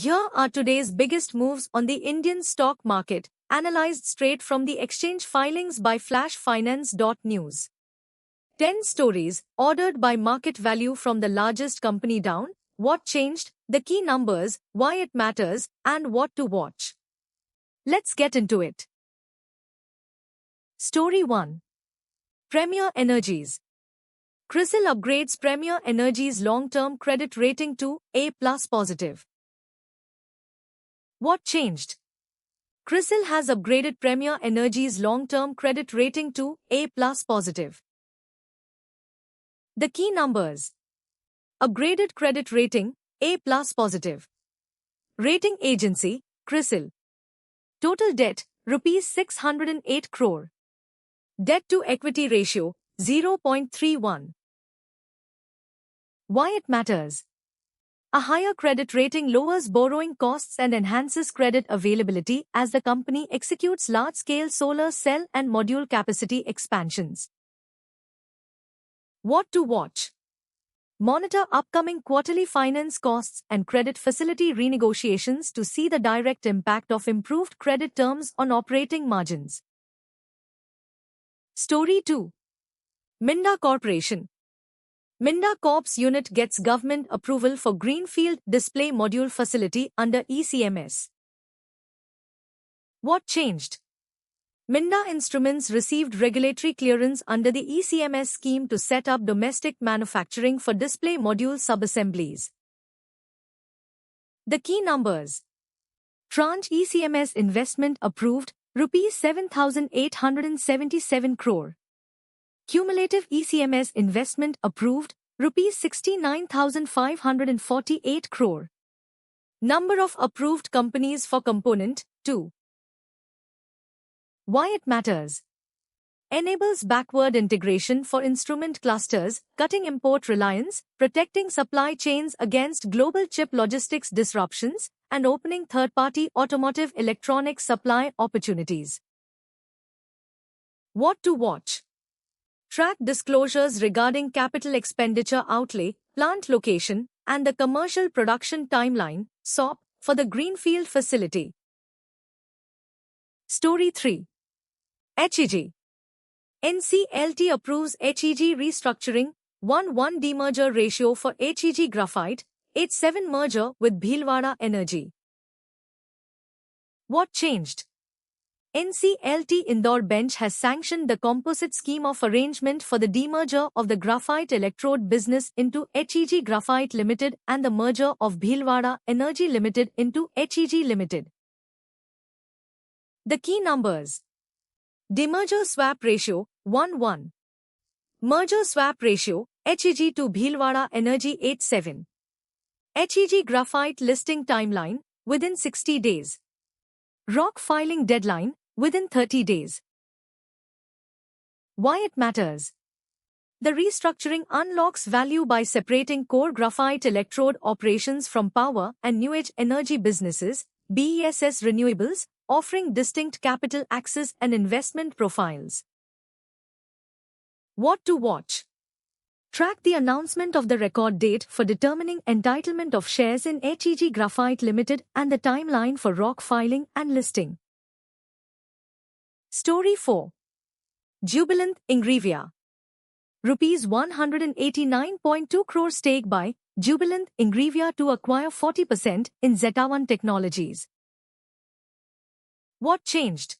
Here are today's biggest moves on the Indian stock market, analyzed straight from the exchange filings by flashfinance.news. 10 stories, ordered by market value from the largest company down, what changed, the key numbers, why it matters, and what to watch. Let's get into it. Story 1. Premier Energies. CRISIL upgrades Premier Energies' long-term credit rating to A+ positive. What changed? CRISIL has upgraded Premier Energies' long-term credit rating to A+ positive. The key numbers. Upgraded credit rating, A+ positive. Rating agency, CRISIL. Total debt, Rs 608 crore. Debt-to-equity ratio, 0.31. Why it matters? A higher credit rating lowers borrowing costs and enhances credit availability as the company executes large-scale solar cell and module capacity expansions. What to watch? Monitor upcoming quarterly finance costs and credit facility renegotiations to see the direct impact of improved credit terms on operating margins. Story 2. Minda Corporation. Minda Corp's unit gets government approval for Greenfield Display Module Facility under ECMS. What changed? Minda Instruments received regulatory clearance under the ECMS scheme to set up domestic manufacturing for display module subassemblies. The key numbers. Tranche ECMS investment approved, Rs 7,877 crore. Cumulative ECMS investment approved, Rs 69,548 crore. Number of approved companies for component, 2. Why it matters? Enables backward integration for instrument clusters, cutting import reliance, protecting supply chains against global chip logistics disruptions, and opening third-party automotive electronics supply opportunities. What to watch? Track disclosures regarding capital expenditure outlay, plant location, and the commercial production timeline, SOP, for the Greenfield facility. Story 3. HEG. NCLT approves HEG restructuring, 1:1 demerger ratio for HEG Graphite, 8/7 merger with Bhilwara Energy. What changed? NCLT Indore bench has sanctioned the composite scheme of arrangement for the demerger of the graphite electrode business into HEG Graphite Limited and the merger of Bhilwara Energy Limited into HEG Limited. The key numbers. Demerger swap ratio, 1:1. Merger swap ratio, HEG to Bhilwara Energy 8/7. HEG Graphite listing timeline, within 60 days. ROC filing deadline, within 30 days. Why it matters? The restructuring unlocks value by separating core graphite electrode operations from power and new age energy businesses, BESS renewables, offering distinct capital access and investment profiles. What to watch? Track the announcement of the record date for determining entitlement of shares in HEG Graphite Limited and the timeline for ROC filing and listing. Story 4. Jubilant Ingrevia. Rs 189.2 crore stake by Jubilant Ingrevia to acquire 40% in Zeta1 Technologies. What changed?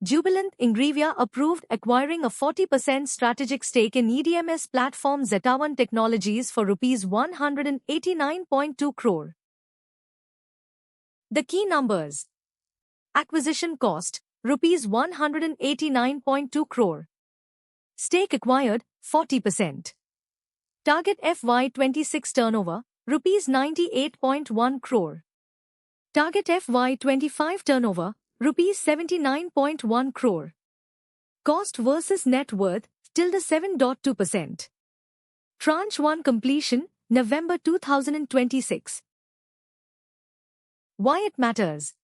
Jubilant Ingrevia approved acquiring a 40% strategic stake in EDMS platform Zeta1 Technologies for Rs 189.2 crore. The key numbers. Acquisition cost, Rs 189.2 crore. Stake acquired, 40%. Target FY26 turnover, Rs 98.1 crore. Target FY25 turnover, Rs 79.1 crore. Cost versus net worth, tilde 7.2%. Tranche 1 completion, November 2026. Why it matters?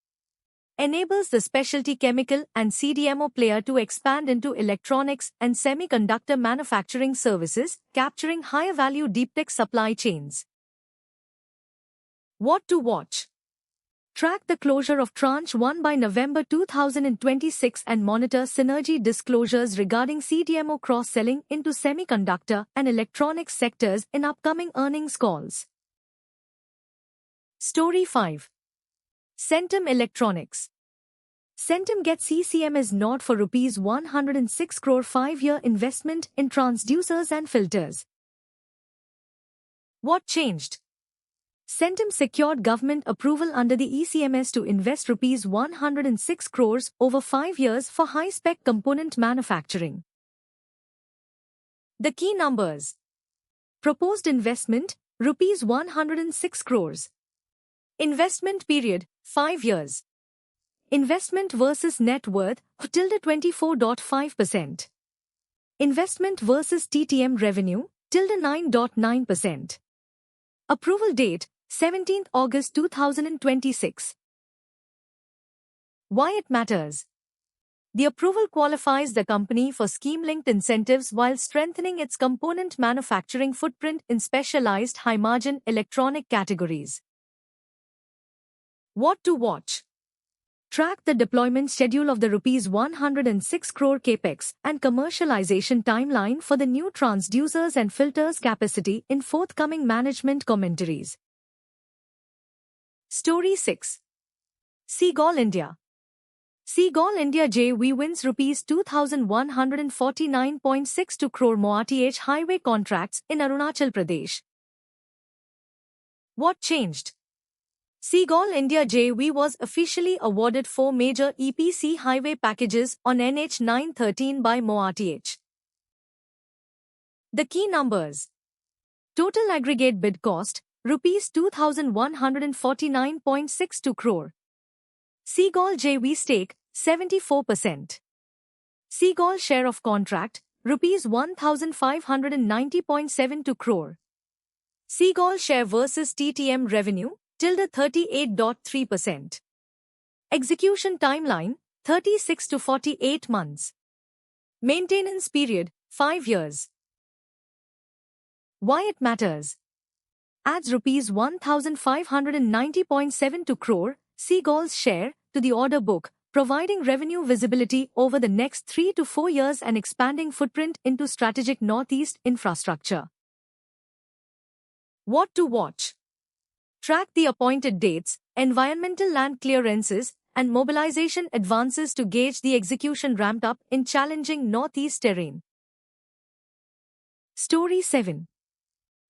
Enables the specialty chemical and CDMO player to expand into electronics and semiconductor manufacturing services, capturing higher value deep tech supply chains. What to watch? Track the closure of Tranche 1 by November 2026 and monitor synergy disclosures regarding CDMO cross-selling into semiconductor and electronics sectors in upcoming earnings calls. Story 5. Centum Electronics. Centum gets ECMS nod for Rs 106 crore 5-year investment in transducers and filters. What changed? Centum secured government approval under the ECMS to invest Rs 106 crores over 5 years for high-spec component manufacturing. The key numbers. Proposed investment, Rs 106 crores. Investment period, 5 years. Investment versus net worth, tilde 24.5%. Investment versus TTM revenue, tilde 9.9%. Approval date, 17th August 2026. Why it matters? The approval qualifies the company for scheme-linked incentives while strengthening its component manufacturing footprint in specialized high-margin electronic categories. What to watch? Track the deployment schedule of the Rs 106 crore capex and commercialization timeline for the new transducers and filters capacity in forthcoming management commentaries. Story 6. Seagull India. Seagull India JV wins Rs 2,149.62 crore MoRTH highway contracts in Arunachal Pradesh. What changed? Seagull India JV was officially awarded 4 major EPC highway packages on NH 913 by MoRTH. The key numbers. Total aggregate bid cost, Rs 2,149.62 crore. Seagull JV stake, 74%. Seagull share of contract, Rs 1,590.72 crore. Seagull share versus TTM revenue, tilde 38.3%. Execution timeline, 36 to 48 months. Maintenance period, 5 years. Why it matters? Adds Rs 1,590.72 crore, Seagull's share, to the order book, providing revenue visibility over the next 3 to 4 years and expanding footprint into strategic Northeast infrastructure. What to watch? Track the appointed dates, environmental land clearances, and mobilization advances to gauge the execution ramped up in challenging Northeast terrain. Story 7.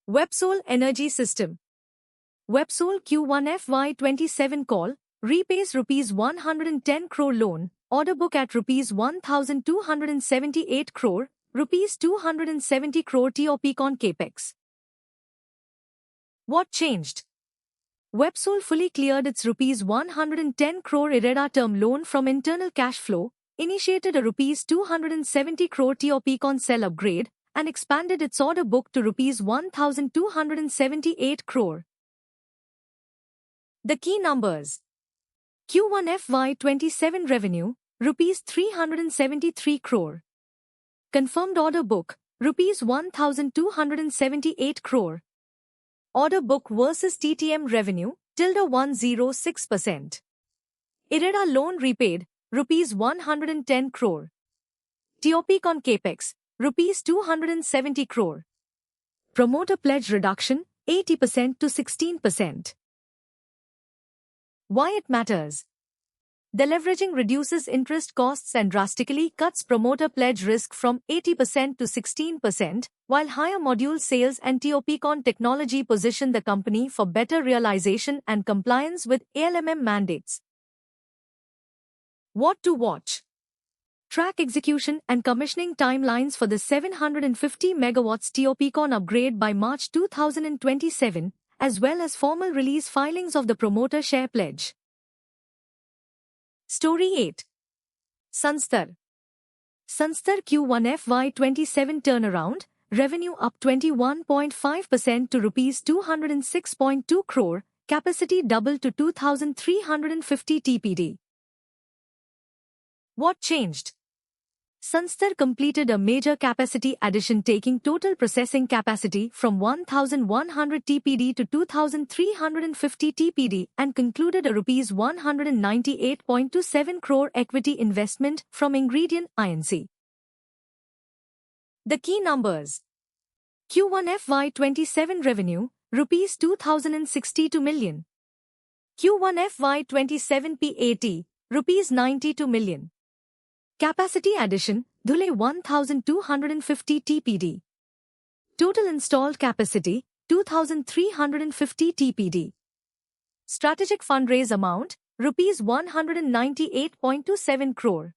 Websol Energy System. Websol Q1 FY27 call, repays Rs 110 crore loan, order book at Rs 1,278 crore, Rs 270 crore TOPCon capex. What changed? Websol fully cleared its Rs 110 crore IREDA term loan from internal cash flow, initiated a Rs 270 crore TOPCon cell upgrade, and expanded its order book to Rs 1,278 crore. The key numbers. Q1 FY27 revenue, Rs 373 crore. Confirmed order book, Rs 1,278 crore. Order book versus TTM revenue, tilde 106%. IREDA loan repaid, Rs 110 crore. TOPCon capex, Rs 270 crore. Promoter pledge reduction, 80% to 16%. Why it matters? Deleveraging reduces interest costs and drastically cuts promoter pledge risk from 80% to 16%, while higher module sales and TOPCon technology position the company for better realization and compliance with ALMM mandates. What to watch? Track execution and commissioning timelines for the 750 MW TOPCon upgrade by March 2027, as well as formal release filings of the promoter share pledge. Story 8. Sunstar. Sunstar Q1 FY27 turnaround, revenue up 21.5% to Rs 206.2 crore, capacity doubled to 2,350 TPD. What changed? Sunstar completed a major capacity addition, taking total processing capacity from 1,100 TPD to 2,350 TPD, and concluded a Rs 198.27 crore equity investment from Ingredion Inc. The key numbers. Q1 FY27 revenue, Rs 2,062 million. Q1 FY27 PAT, Rs 92 million. Capacity addition, Dhule 1,250 TPD. Total installed capacity, 2,350 TPD. Strategic fundraise amount, Rs 198.27 crore.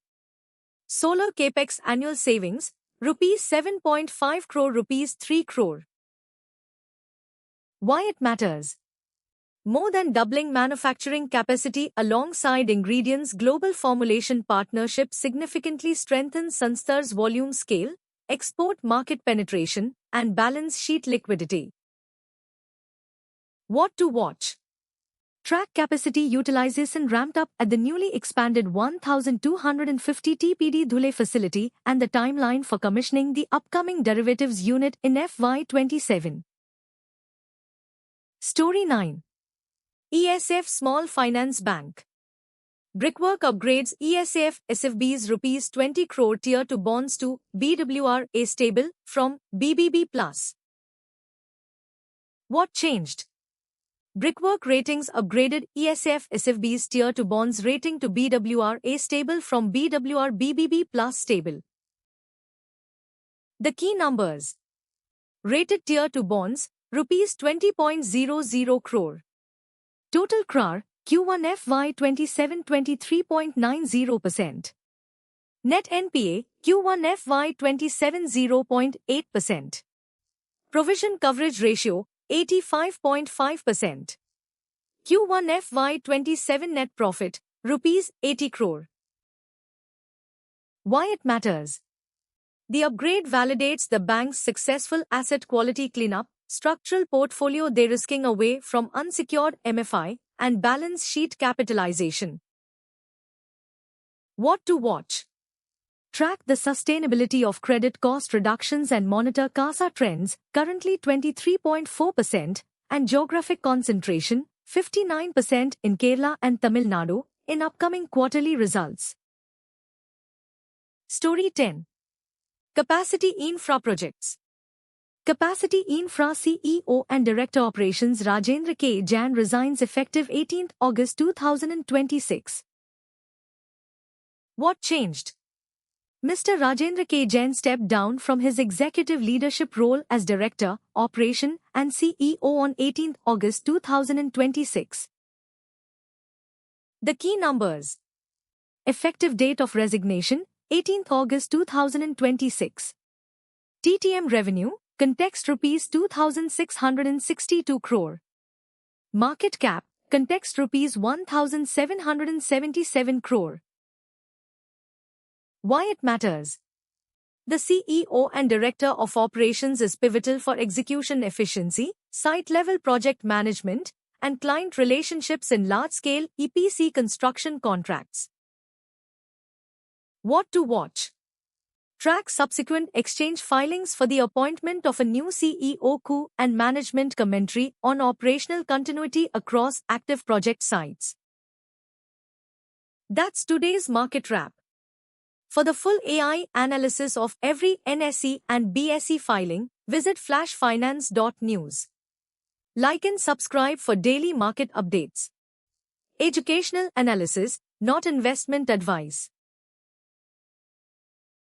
Solar Capex annual savings, Rs 7.5 crore, Rs 3 crore. Why it matters? More than doubling manufacturing capacity alongside Ingredion's global formulation partnership significantly strengthens Sunstar's volume scale, export market penetration, and balance sheet liquidity. What to watch? Track capacity utilization ramped up at the newly expanded 1,250 TPD Dhule facility and the timeline for commissioning the upcoming derivatives unit in FY27. Story 9. ESF Small Finance Bank. Brickwork upgrades ESF SFB's Rs 20 crore Tier 2 bonds to BWR A stable from BBB+. What changed? Brickwork Ratings upgraded ESF SFB's Tier 2 bonds rating to BWR A stable from BWR BBB+ stable. The key numbers. Rated Tier 2 bonds, Rs 20.00 crore. Total CRAR, Q1 FY27 23.90%. Net NPA, Q1 FY27 0.8%. Provision coverage ratio, 85.5%. Q1 FY27 net profit, Rs 80 crore. Why it matters? The upgrade validates the bank's successful asset quality cleanup, structural portfolio de-risking away from unsecured MFI, and balance sheet capitalization. What to watch? Track the sustainability of credit cost reductions and monitor CASA trends, currently 23.4%, and geographic concentration, 59% in Kerala and Tamil Nadu, in upcoming quarterly results. Story 10. Capacity Infra Projects. Capacity Infra CEO and Director Operations Rajendra K. Jain resigns effective 18 August 2026. What changed? Mr. Rajendra K. Jain stepped down from his executive leadership role as Director, Operation and CEO on 18 August 2026. The key numbers. Effective date of resignation, 18 August 2026. TTM revenue, context Rs 2,662 crore. Market cap, context Rs 1,777 crore. Why it matters? The CEO and Director of Operations is pivotal for execution efficiency, site-level project management, and client relationships in large-scale EPC construction contracts. What to watch? Track subsequent exchange filings for the appointment of a new CEO coup and management commentary on operational continuity across active project sites. That's today's market wrap. For the full AI analysis of every NSE and BSE filing, visit flashfinance.news. Like and subscribe for daily market updates. Educational analysis, not investment advice.